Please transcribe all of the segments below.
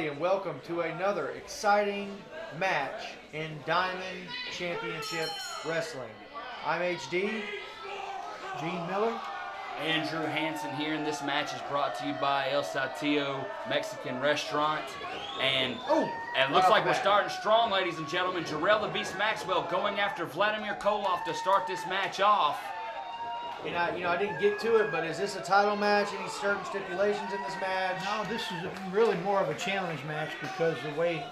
everybody, and welcome to another exciting match in Diamond Championship Wrestling. I'm HD. Gene Miller. Andrew Hansen here, and this match is brought to you by El Saltillo Mexican Restaurant. And it looks like we're starting strong, ladies and gentlemen. Jarrell the Beast Maxwell going after Vladimir Koloff to start this match off. And I didn't get to it, but is this a title match? Any certain stipulations in this match? No, this is really more of a challenge match because the way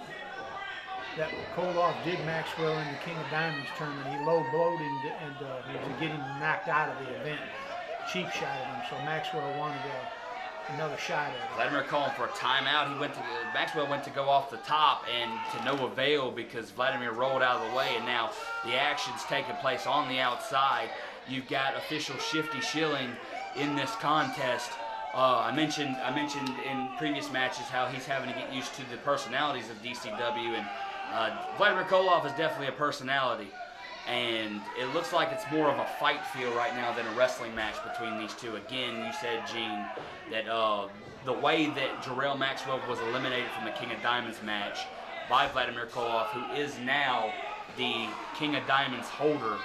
that Koloff did Maxwell in the King of Diamonds tournament, he low blowed him and he was getting him knocked out of the event. Cheap shot at him, so Maxwell wanted another shot at him. Vladimir calling for a timeout. Maxwell went to go off the top, and to no avail because Vladimir rolled out of the way, and now the action's taking place on the outside. You've got official Shifty Schilling in this contest. I mentioned in previous matches how he's having to get used to the personalities of DCW, and Vladimir Koloff is definitely a personality. And it looks like it's more of a fight feel right now than a wrestling match between these two. Again, you said, Gene, that the way that Jarrell Maxwell was eliminated from the King of Diamonds match by Vladimir Koloff, who is now the King of Diamonds holder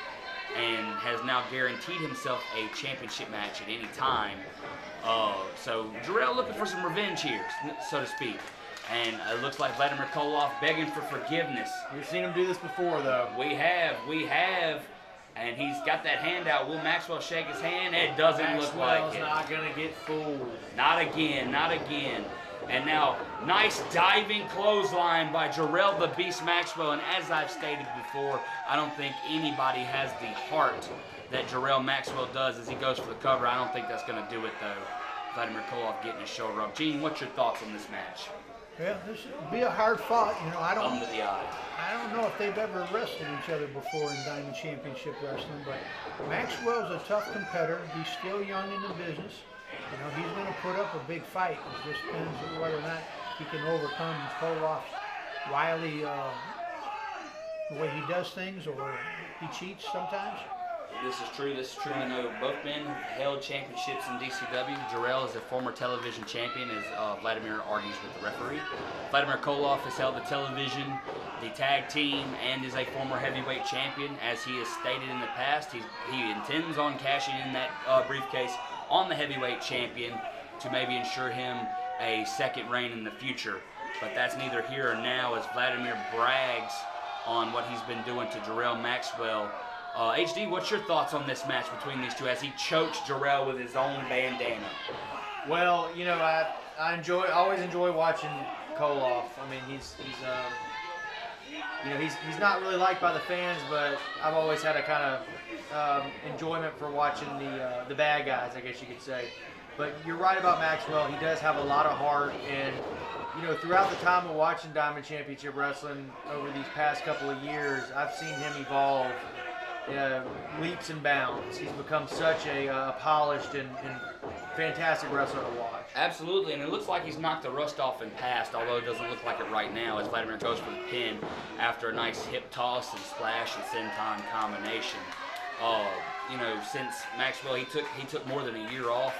and has now guaranteed himself a championship match at any time. So Jarrell looking for some revenge here, so to speak. And it looks like Vladimir Koloff begging for forgiveness. We've seen him do this before, though. We have. And he's got that hand out. Will Maxwell shake his hand? It doesn't look like it. Maxwell's not going to get fooled. Not again. And now, nice diving clothesline by Jarrell the Beast Maxwell. And as I've stated before, I don't think anybody has the heart that Jarrell Maxwell does as he goes for the cover. I don't think that's going to do it, though. Vladimir Koloff getting his shoulder up. Gene, what's your thoughts on this match? Yeah, this would be a hard fought. I don't know if they've ever wrestled each other before in Diamond Championship Wrestling, but Maxwell's a tough competitor. He's still young in the business. He's going to put up a big fight. It just depends on whether or not he can overcome Koloff's wily the way he does things, or he cheats sometimes. This is true. I know both men held championships in DCW. Jarrell is a former television champion, as Vladimir argues with the referee. Vladimir Koloff has held the television, the tag team, and is a former heavyweight champion. As he has stated in the past, he intends on cashing in that briefcase on the heavyweight champion to maybe ensure him a second reign in the future. But that's neither here or now, as Vladimir brags on what he's been doing to Jarrell Maxwell. HD, what's your thoughts on this match between these two as he chokes Jarrell with his own bandana? Well, I always enjoy watching Koloff. I mean, he's not really liked by the fans, but I've always had a kind of enjoyment for watching the bad guys, I guess you could say. But you're right about Maxwell. He does have a lot of heart, and throughout the time of watching Diamond Championship Wrestling over these past couple of years, I've seen him evolve leaps and bounds. He's become such a polished and fantastic wrestler to watch. Absolutely, and it looks like he's knocked the rust off in past, although it doesn't look like it right now, as Vladimir goes for the pin after a nice hip toss and splash and senton combination. Since Maxwell, he took more than a year off,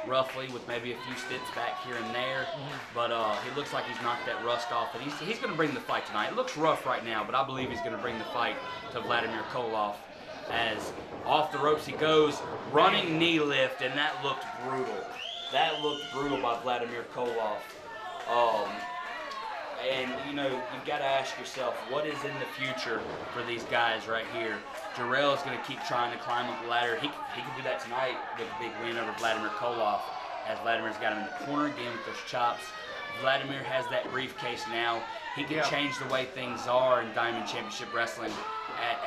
roughly, with maybe a few stints back here and there. But it looks like he's knocked that rust off, and he's going to bring the fight tonight. It looks rough right now, but I believe he's going to bring the fight to Vladimir Koloff. As off the ropes he goes, running knee lift, and that looked brutal. That looked brutal by Vladimir Koloff. You've got to ask yourself, what is in the future for these guys right here? Jarrell is going to keep trying to climb up the ladder. He can do that tonight with a big win over Vladimir Koloff, as Vladimir's got him in the corner again with those chops. Vladimir has that briefcase now. He can change the way things are in Diamond Championship Wrestling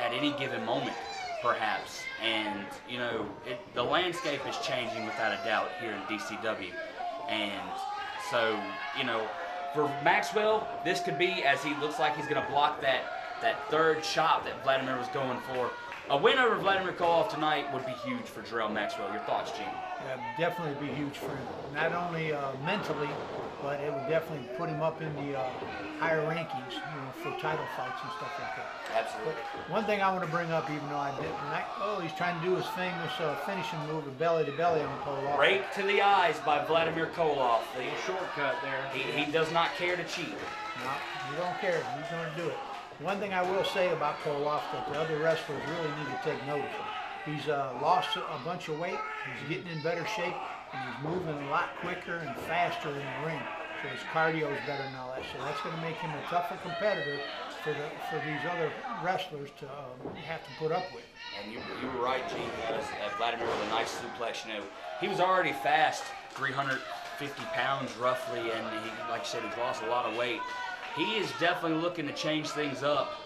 at any given moment, perhaps. And, the landscape is changing without a doubt here in DCW. And so, for Maxwell, this could be, as he looks like he's going to block that third chop that Vladimir was going for. A win over Vladimir Koloff tonight would be huge for Jarrell Maxwell. Your thoughts, Gene? Yeah, definitely be huge for him. Not only mentally, but it would definitely put him up in the higher rankings, for title fights and stuff like that. Absolutely. But one thing I want to bring up, even though I didn't, he's trying to do his famous finishing move of belly to belly on Koloff. Rake to the eyes by Vladimir Koloff. The shortcut there. He does not care to cheat. No, he don't care. He's going to do it. One thing I will say about Koloff that the other wrestlers really need to take notice of. He's lost a bunch of weight. He's getting in better shape, and he's moving a lot quicker and faster in the ring. So his cardio is better and all that. So that's going to make him a tougher competitor for these other wrestlers to have to put up with. And you were right, Gene. Vladimir with a nice suplex. He was already fast, 350 pounds roughly, and like you said, he's lost a lot of weight. He is definitely looking to change things up,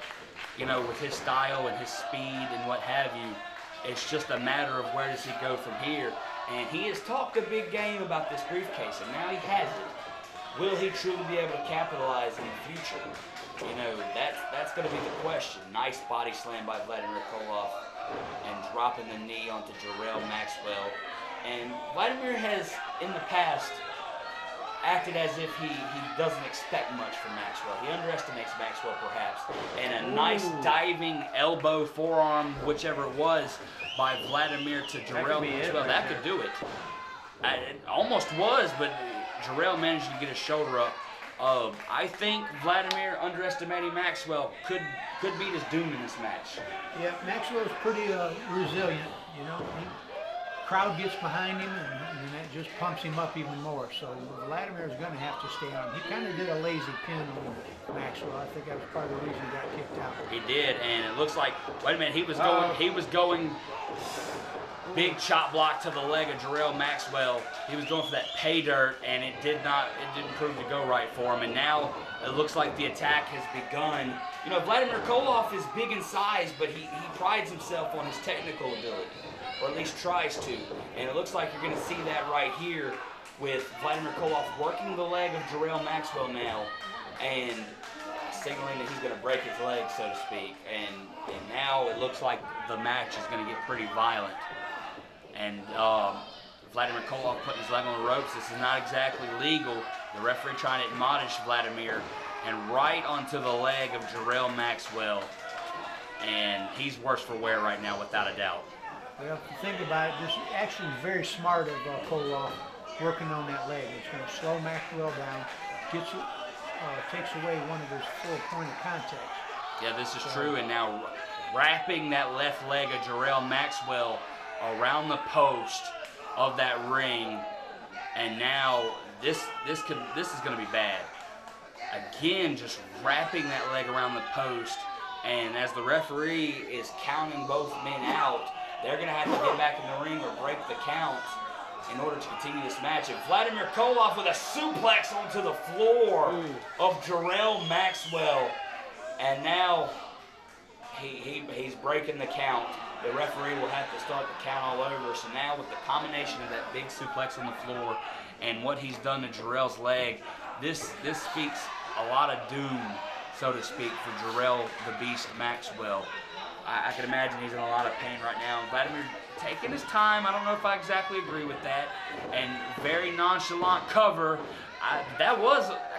with his style and his speed and what have you. It's just a matter of where does he go from here. And he has talked a big game about this briefcase, and now he has it. Will he truly be able to capitalize in the future? That's going to be the question. Nice body slam by Vladimir Koloff and dropping the knee onto Jarrell Maxwell. And Vladimir has, in the past, acted as if he doesn't expect much from Maxwell. He underestimates Maxwell, perhaps. And a nice diving elbow, forearm, whichever it was, by Vladimir to Jarrell Maxwell. That could do it. It almost was, but Jarrell managed to get his shoulder up. I think Vladimir, underestimating Maxwell, could beat his doom in this match. Yeah, Maxwell's pretty resilient, crowd gets behind him, and that just pumps him up even more. So Vladimir is going to have to stay on. He kind of did a lazy pin on Maxwell. I think that was part of the reason he got kicked out. He did, and it looks like, wait a minute, he was going big chop block to the leg of Jarrell Maxwell. He was going for that pay dirt, and it didn't prove to go right for him. And now it looks like the attack has begun. Vladimir Koloff is big in size, but he prides himself on his technical ability, or at least tries to. And it looks like you're going to see that right here with Vladimir Koloff working the leg of Jarrell Maxwell now and signaling that he's going to break his leg, so to speak. And now it looks like the match is going to get pretty violent. And Vladimir Koloff putting his leg on the ropes. This is not exactly legal. The referee trying to admonish Vladimir, and right onto the leg of Jarrell Maxwell. And he's worse for wear right now, without a doubt. Well, if you think about it, this is actually very smart of Koloff working on that leg. It's going to slow Maxwell down, takes away one of his 4 point of contacts. Yeah, this is true. And now wrapping that left leg of Jarrell Maxwell around the post of that ring, and now this is going to be bad. Again, just wrapping that leg around the post, and as the referee is counting both men out, they're going to have to get back in the ring or break the count in order to continue this match. And Vladimir Koloff with a suplex onto the floor of Jarrell Maxwell, and now he's breaking the count. The referee will have to start the count all over. So now with the combination of that big suplex on the floor and what he's done to Jarrell's leg, this speaks a lot of doom, so to speak, for Jarrell the Beast Maxwell. I can imagine he's in a lot of pain right now. Vladimir taking his time. I don't know if I exactly agree with that. And very nonchalant cover. That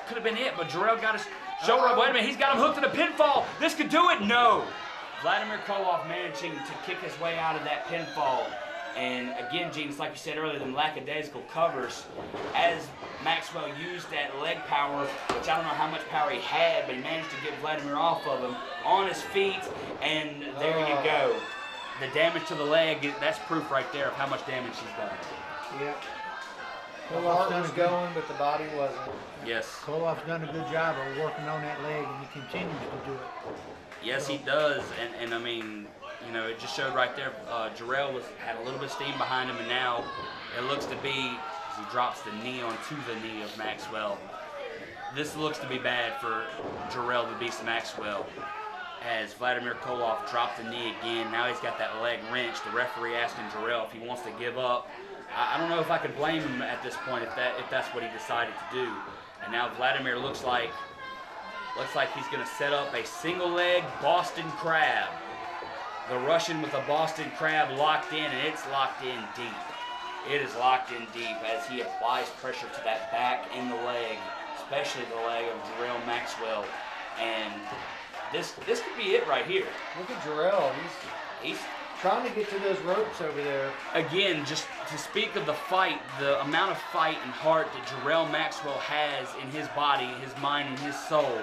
could have been it, but Jarrell got his shoulder up. Wait a minute, he's got him hooked in a pinfall. This could do it. No. Vladimir Koloff managing to kick his way out of that pinfall. And again, Gene, it's like you said earlier, them lackadaisical covers. As Maxwell used that leg power, which I don't know how much power he had, but he managed to get Vladimir off of him, on his feet, and there you go. The damage to the leg, that's proof right there of how much damage he's done. Yeah. The heart was going, but the body wasn't. Yes. Koloff's done a good job of working on that leg, and he continues to do it. Yes, he does, and I mean, it just showed right there. Jarrell had a little bit of steam behind him, and now it looks to be, as he drops the knee onto the knee of Maxwell. This looks to be bad for Jarrell the Beast Maxwell, as Vladimir Koloff dropped the knee again. Now he's got that leg wrenched. The referee asking Jarrell if he wants to give up. I don't know if I could blame him at this point if that's what he decided to do. And now Vladimir looks like he's going to set up a single leg Boston Crab. The Russian with a Boston Crab locked in, and it's locked in deep. It is locked in deep as he applies pressure to that back and the leg, especially the leg of Jarrell Maxwell. And this could be it right here. Look at Jarrell. He's trying to get to those ropes over there. Again, just to speak of the fight, the amount of fight and heart that Jarrell Maxwell has in his body, his mind, and his soul,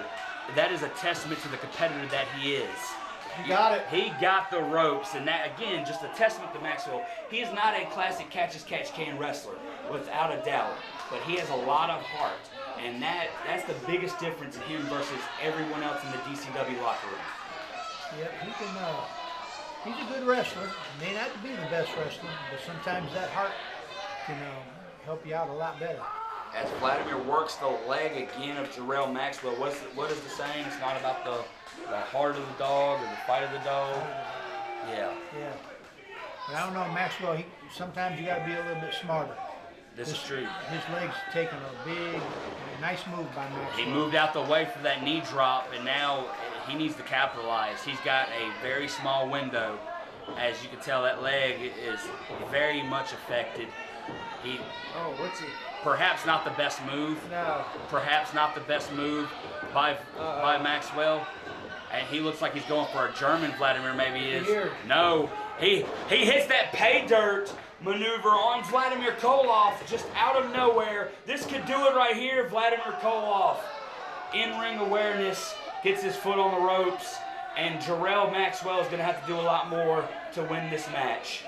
that is a testament to the competitor that he is. He got it. He got the ropes, and that, again, just a testament to Maxwell. He is not a classic catch-as-catch-can wrestler, without a doubt, but he has a lot of heart, and that's the biggest difference in him versus everyone else in the DCW locker room. Yep, he's a good wrestler. May not be the best wrestler, but sometimes that heart can help you out a lot better. As Vladimir works the leg again of Jarrell Maxwell, what is the saying? It's not about the heart of the dog or the fight of the dog. Yeah. Yeah. But I don't know, Maxwell, sometimes you got to be a little bit smarter. This is true. His leg's taking a nice move by Maxwell. He moved out the way for that knee drop, and now he needs to capitalize. He's got a very small window. As you can tell, that leg is very much affected. What's he? Perhaps not the best move. No. Perhaps not the best move by Maxwell. And he looks like he's going for a German Vladimir, maybe he is. Here. No. He hits that pay dirt maneuver on Vladimir Koloff just out of nowhere. This could do it right here. Vladimir Koloff, in-ring awareness, gets his foot on the ropes, and Jarrell Maxwell is going to have to do a lot more to win this match.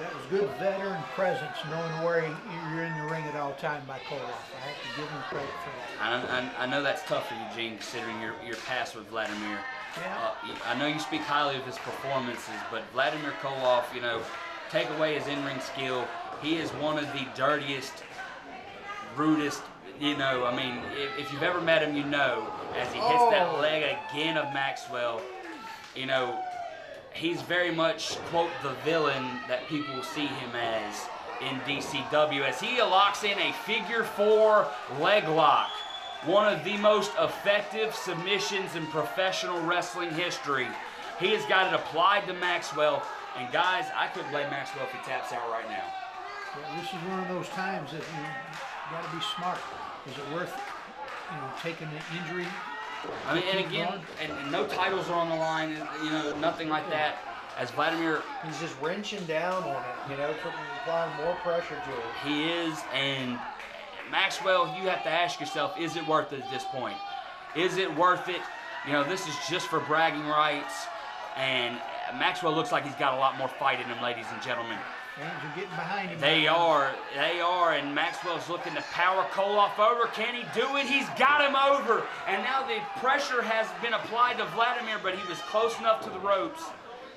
That was good veteran presence, knowing where you're in the ring at all time by Koloff. I have to give him credit for that. I know that's tough for you, Gene, considering your past with Vladimir. Yeah. I know you speak highly of his performances, but Vladimir Koloff, take away his in-ring skill, he is one of the dirtiest, rudest, if you've ever met him, as he hits that leg again of Maxwell, he's very much, quote, the villain that people see him as in DCW, as he locks in a figure 4 leg lock. One of the most effective submissions in professional wrestling history. He has got it applied to Maxwell, and guys, I could blame Maxwell if he taps out right now. Yeah, this is one of those times that you got to be smart. Is it worth, taking the injury? I mean, and again, and no titles are on the line, nothing like that. As Vladimir, he's just wrenching down on it, applying more pressure to it. He is, and Maxwell, you have to ask yourself, is it worth it at this point? Is it worth it? This is just for bragging rights, and Maxwell looks like he's got a lot more fight in him, ladies and gentlemen. Fans are getting behind him. They are, and Maxwell's looking to power Koloff over. Can he do it? He's got him over, and now the pressure has been applied to Vladimir, but he was close enough to the ropes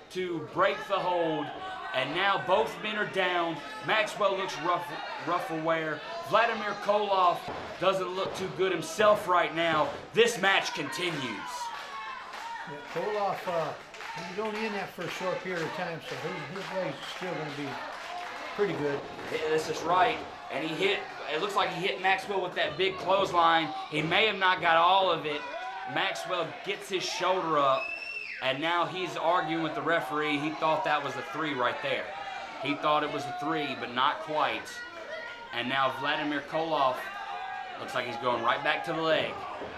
to break the hold, and now both men are down. Maxwell looks rough for wear. Vladimir Koloff doesn't look too good himself right now. This match continues. Yeah, Koloff, he's only in that for a short period of time, so his leg's still going to be pretty good. This is right, and it looks like he hit Maxwell with that big clothesline. He may have not got all of it. Maxwell gets his shoulder up, and now he's arguing with the referee. He thought that was a 3 right there. He thought it was a 3, but not quite. And now Vladimir Koloff looks like he's going right back to the leg.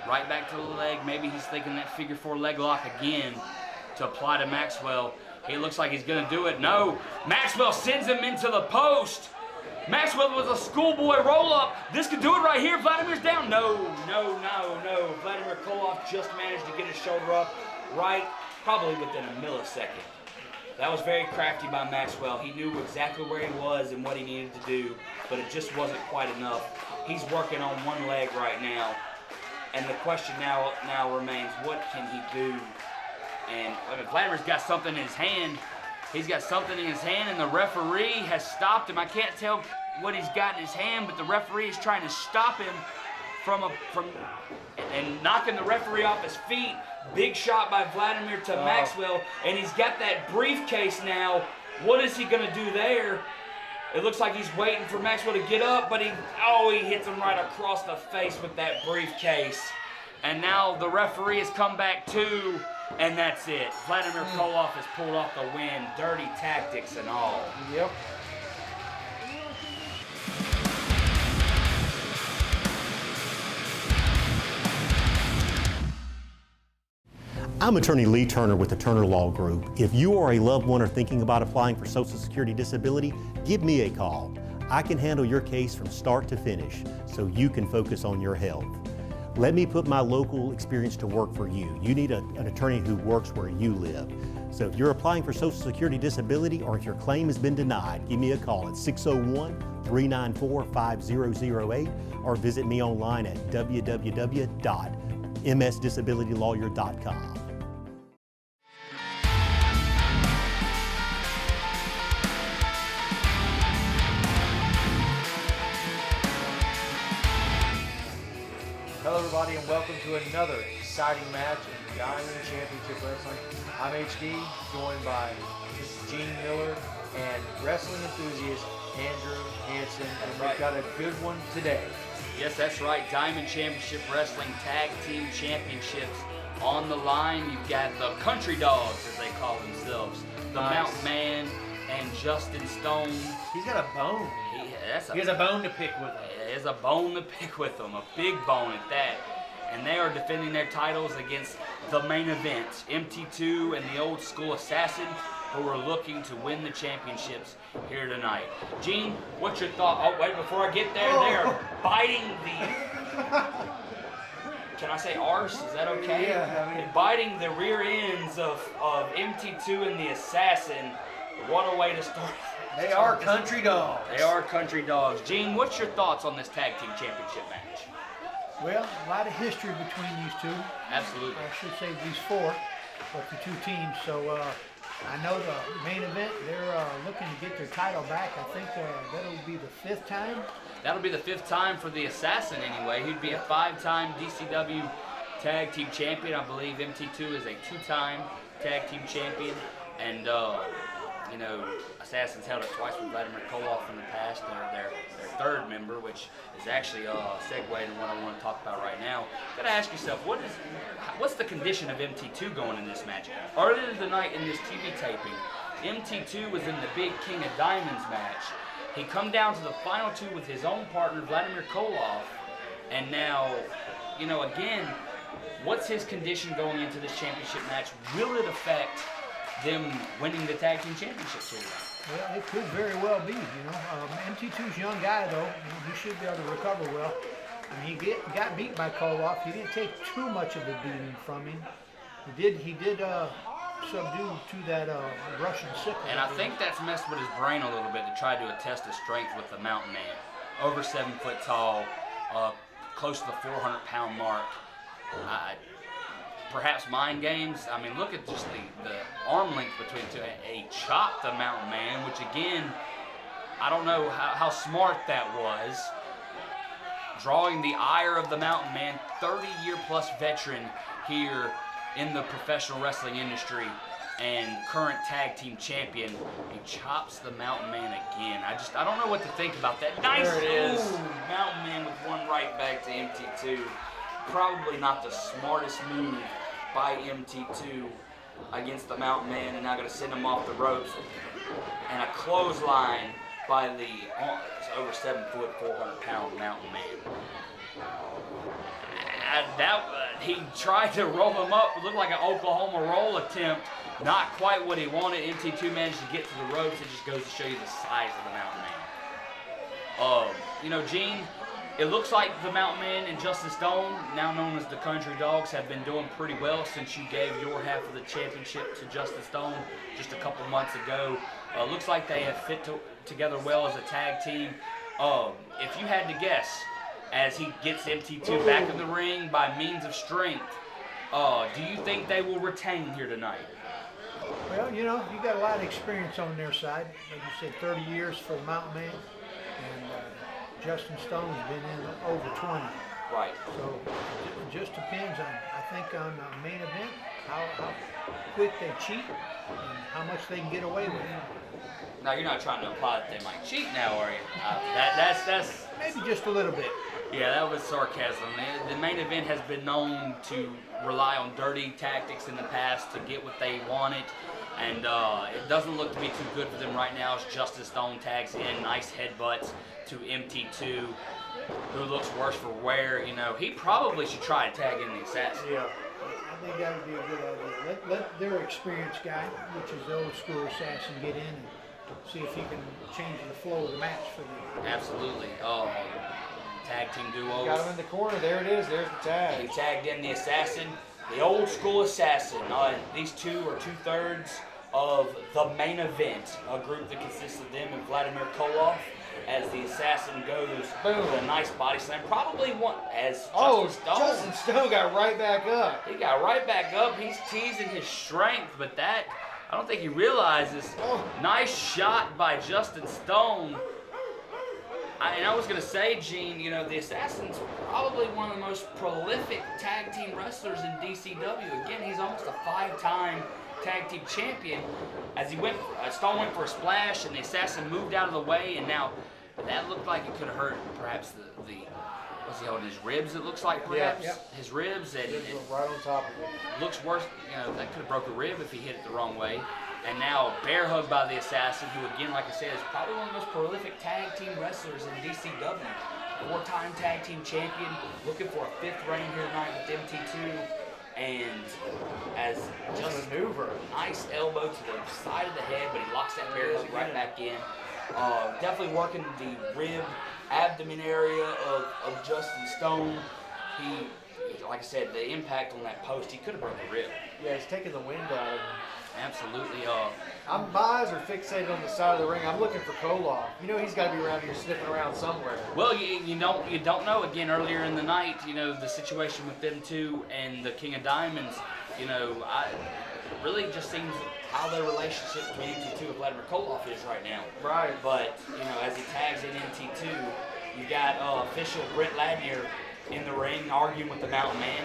Right back to the leg. Maybe he's thinking that figure 4 leg lock again to apply to Maxwell. He looks like he's going to do it. No. Maxwell sends him into the post. Maxwell with a schoolboy roll-up. This could do it right here. Vladimir's down. No. Vladimir Koloff just managed to get his shoulder up right, probably within a millisecond. That was very crafty by Maxwell. He knew exactly where he was and what he needed to do, but it just wasn't quite enough. He's working on one leg right now, and the question now remains, what can he do? And Vladimir's got something in his hand. He's got something in his hand, and the referee has stopped him. I can't tell what he's got in his hand, but the referee is trying to stop him from knocking the referee off his feet. Big shot by Vladimir to Maxwell, and he's got that briefcase now. What is he going to do there? It looks like he's waiting for Maxwell to get up, but he hits him right across the face with that briefcase. And now the referee has come back too, and that's it. Vladimir Koloff has pulled off the win. Dirty tactics and all. Yep. I'm attorney Lee Turner with the Turner Law Group. If you are a loved one or thinking about applying for Social Security disability, give me a call. I can handle your case from start to finish so you can focus on your health. Let me put my local experience to work for you. You need an attorney who works where you live. So if you're applying for Social Security disability or if your claim has been denied, give me a call at 601-394-5008 or visit me online at www.msdisabilitylawyer.com. Hello everybody and welcome to another exciting match in Diamond Championship Wrestling. I'm HD, joined by Gene Miller and wrestling enthusiast Andrew Hansen, and we've got a good one today. Yes, that's right. Diamond Championship Wrestling Tag Team Championships on the line. You've got the Country Dogs, as they call themselves. The Mountain Man and Justin Stone. He's got a bone. He has a bone to pick with him. He has a bone to pick with them, a big bone at that. And they are defending their titles against the main event, MT2 and the Old School Assassin, who are looking to win the championships here tonight. Gene, what's your thought? Oh, wait, before I get there, they're biting the... Can I say arse? Is that okay? Yeah, I mean... Biting the rear ends of MT2 and the Assassin. What a way to start. They are country dogs. They are country dogs. Gene, what's your thoughts on this tag team championship match? Well, a lot of history between these two. Absolutely. I should say these four, but the two teams. So I know the main event, they're looking to get their title back. I think that'll be the 5th time. That'll be the 5th time for the Assassin anyway. He'd be a 5-time DCW tag team champion. I believe MT2 is a 2-time tag team champion. And, you know, Assassin's held it twice with Vladimir Koloff in the past. They're their 3rd member, which is actually a segue into what I want to talk about right now. Gotta ask yourself, what's the condition of MT2 going in this match? Earlier tonight in this TV taping, MT2 was in the Big King of Diamonds match. He come down to the final 2 with his own partner, Vladimir Koloff, and now, you know, again, what's his condition going into this championship match? Will it affect them winning the tag team championships here? Well, it could very well be, you know. MT2's a young guy, though. He should be able to recover well. I mean, he got beat by Koloff. He didn't take too much of a beating from him. He did subdue to that Russian sickle. And I think that's messed with his brain a little bit to try to attest his strength with the Mountain Man. Over 7 foot tall, close to the 400-pound mark. Perhaps mind games. I mean, look at just the arm length between the two. He chopped the Mountain Man, which again, I don't know how smart that was. Drawing the ire of the Mountain Man, 30-year-plus veteran here in the professional wrestling industry and current tag team champion. He chops the Mountain Man again. I don't know what to think about that. Nice. There it is. Mountain Man with one right back to MT2. Probably not the smartest move by MT2 against the Mountain Man, and now going to send him off the ropes. And a clothesline by the over 7 foot, 400-pound Mountain Man. He tried to roll him up. It looked like an Oklahoma roll attempt. Not quite what he wanted. MT2 managed to get to the ropes. It just goes to show you the size of the Mountain Man. You know, Gene, it looks like the Mountain Man and Justin Stone, now known as the Country Dogs, have been doing pretty well since you gave your half of the championship to Justin Stone just a couple months ago. Looks like they have fit together well as a tag team. If you had to guess, as he gets MT2 back in the ring by means of strength, do you think they will retain here tonight? Well, you know, you got a lot of experience on their side. Like you said, 30 years for the Mountain Man, and Justin Stone's been in over 20. Right. So it just depends on, I think, on the main event, how quick they cheat and how much they can get away with. Now, you're not trying to imply that they might cheat now, are you? That's maybe just a little bit. Yeah, that was sarcasm. The main event has been known to rely on dirty tactics in the past to get what they wanted, and it doesn't look to be too good for them right now as Justin Stone tags in, nice headbutts to MT2, who looks worse for wear. You know, he probably should try to tag in the Assassin. Yeah, think that would be a good idea. Let their experienced guy, which is the old school assassin, get in and see if he can change the flow of the match for you. Absolutely. Tag team duos. Got him in the corner. There it is. There's the tag. He tagged in the assassin, the old school assassin. These two are 2/3 of the main event, a group that consists of them and Vladimir Koloff. As the assassin goes with a nice body slam, probably one as Justin Stone got right back up. He got right back up. He's teasing his strength, but that I don't think he realizes. Nice shot by Justin Stone. And I was gonna say, Gene, you know, the Assassin's probably one of the most prolific tag team wrestlers in DCW. Again, he's almost a 5-time tag team champion. As he went, Stone went for a splash, and the Assassin moved out of the way, and now that looked like it could have hurt perhaps the what's he holding, his ribs? It looks like perhaps his ribs, and it right on top of it. looks worse. You know, that could have broke a rib if he hit it the wrong way. And now a bear hug by the Assassin, who again, like I said, is probably one of the most prolific tag team wrestlers in DCW. 4-time tag team champion, looking for a 5th reign here tonight with MT2. And as just maneuver, nice elbow to the side of the head, but he locks that bear hug right back in. Definitely working the rib, abdomen area of Justin Stone. He, like I said, the impact on that post, he could have broken a rib. Yeah, he's taking the wind out of him. Absolutely. My eyes are fixated on the side of the ring. I'm looking for Koloff. You know he's got to be around here sniffing around somewhere. Well, you don't know. Again, earlier in the night, you know, the situation with them two and the King of Diamonds, you know, really just seems how their relationship between MT2 and Vladimir Koloff is right now. Right. But, you know, as he tags in MT2, you got official Britt Ladnier in the ring arguing with the Mountain Man.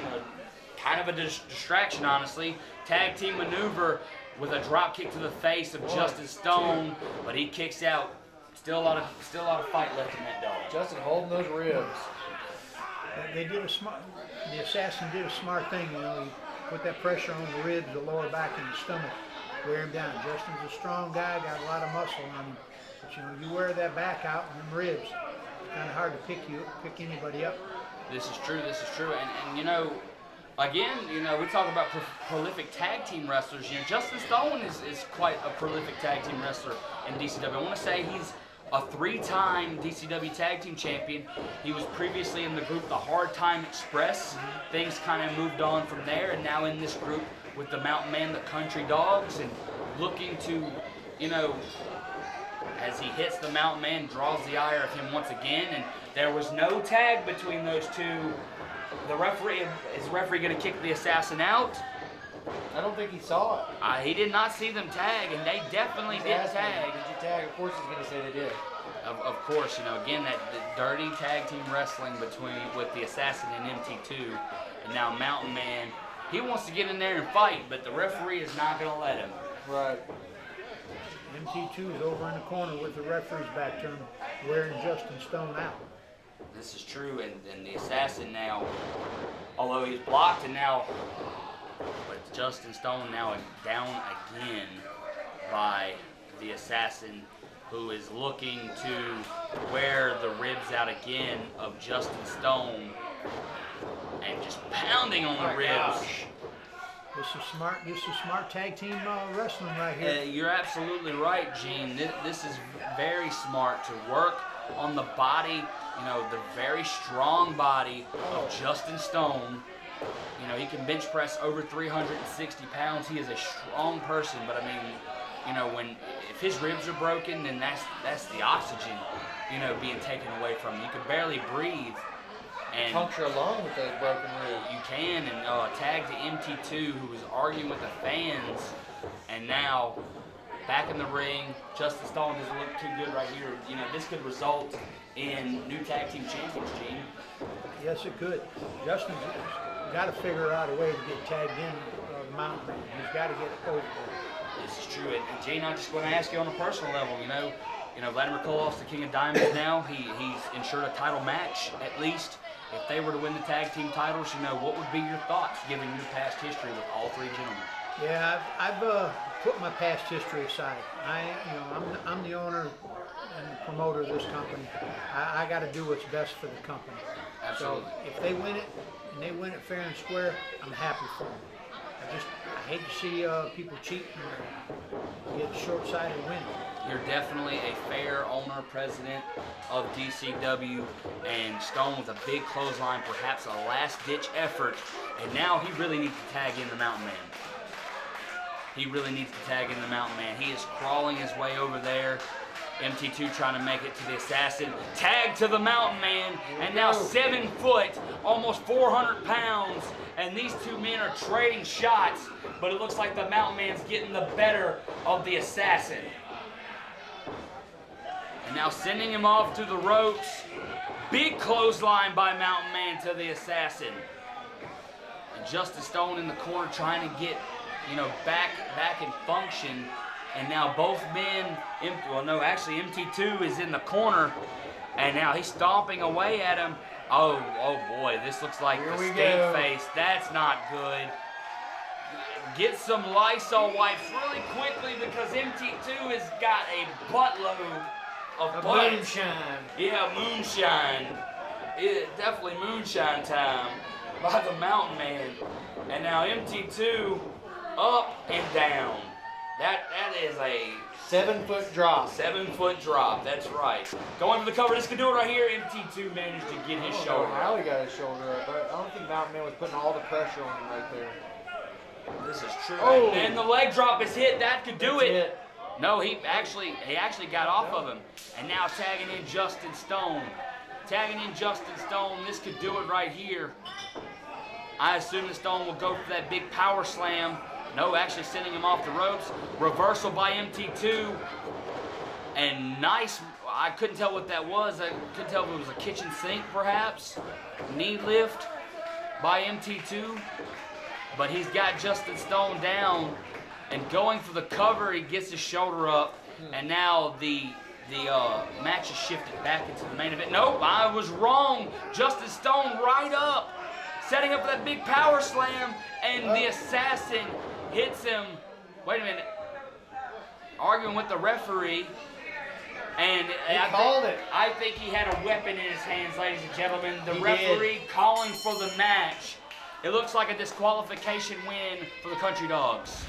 Kind of a distraction, honestly. Tag team maneuver with a drop kick to the face of Justin Stone, but he kicks out. Still a lot of fight left in that dog. Justin holding those ribs. They did the Assassin did a smart thing, you know. He put that pressure on the ribs, the lower back, and the stomach, wear him down. Justin's a strong guy, got a lot of muscle on him, but you know, you wear that back out and them ribs, it's kind of hard to pick anybody up. This is true. And you know, again, you know, we talk about prolific tag team wrestlers. You know, Justin Stone is quite a prolific tag team wrestler in DCW. I want to say he's a 3-time DCW tag team champion. He was previously in the group the Hard Time Express. Things kind of moved on from there, and now in this group with the Mountain Man, the Country Dogs, and looking to, you know, as he hits the Mountain Man, draws the ire of him once again, and there was no tag between those two. The referee, is the referee going to kick the Assassin out? I don't think he saw it. He did not see them tag, and they definitely did tag. Did you tag? Of course he's going to say they did. Of course, you know, again, that the dirty tag team wrestling with the Assassin and MT2, and now Mountain Man. He wants to get in there and fight, but the referee is not going to let him. Right. MT2 is over in the corner with the referee's back to him, wearing Justin Stone out. This is true, and the Assassin now, although he's blocked, and now, but Justin Stone now down again by the Assassin, who is looking to wear the ribs out again of Justin Stone, and just pounding on the ribs. Gosh. This is smart tag team wrestling right here. You're absolutely right, Gene. This is very smart to work on the body, you know, the very strong body of Justin Stone. You know, he can bench press over 360 pounds. He is a strong person, but I mean, you know, if his ribs are broken, then that's the oxygen, you know, being taken away from him. You can barely breathe. And puncture alone with those broken ribs. You can, and tag to MT2, who was arguing with the fans, and now back in the ring. Justin Stone doesn't look too good right here. You know, this could result in new tag team champions, Gene. Yes, it could. Justin's got to figure out a way to get tagged in the Mountain Man. He's got to get over there. This is true, and Gene, I just want to ask you on a personal level. You know, Vladimir Koloff's the King of Diamonds now. He's ensured a title match at least. If they were to win the tag team titles, you know, what would be your thoughts given your past history with all three gentlemen? Yeah, I've put my past history aside. I'm the owner and promoter of this company. I got to do what's best for the company. Absolutely. So if they win it and they win it fair and square, I'm happy for them. I hate to see people cheat and get short-sighted winning. You're definitely a fair owner, president of DCW, and Stone with a big clothesline, perhaps a last-ditch effort, and now he really needs to tag in the Mountain Man. He really needs to tag in the Mountain Man. He is crawling his way over there. MT2 trying to make it to the Assassin. Tag to the Mountain Man, and now 7 foot, almost 400 pounds, and these two men are trading shots, but it looks like the Mountain Man's getting the better of the Assassin. And now sending him off to the ropes. Big clothesline by Mountain Man to the Assassin. And Justice Stone in the corner trying to get, back in function. And now both men, well, no, actually MT2 is in the corner, and now he's stomping away at him. Oh boy, this looks like the skate face. That's not good. Get some Lysol wipes really quickly because MT2 has got a buttload of moonshine. Yeah, moonshine. Definitely moonshine time by the Mountain Man. And now MT2 up and down. That is a 7 foot drop. 7 foot drop, that's right. Going for the cover, this could do it right here. MT2 managed to get his shoulder Now up. he got his shoulder up, but I don't think Mountain Man was putting all the pressure on him right there. This is true. Oh. And the leg drop is hit. That could do That's it. No, he actually got off of him. And now tagging in Justin Stone. Tagging in Justin Stone. This could do it right here. I assume that Stone will go for that big power slam. No, actually sending him off the ropes. Reversal by MT2. And nice, I couldn't tell what that was. I couldn't tell if it was a kitchen sink, perhaps. Knee lift by MT2. But he's got Justin Stone down. And going for the cover, he gets his shoulder up. And now the match is shifted back into the main event. Nope, I was wrong. Justin Stone right up. Setting up that big power slam. And the Assassin hits him. Wait a minute. Arguing with the referee. And I think he had a weapon in his hands, ladies and gentlemen. The referee calling for the match. It looks like a disqualification win for the Country Dogs.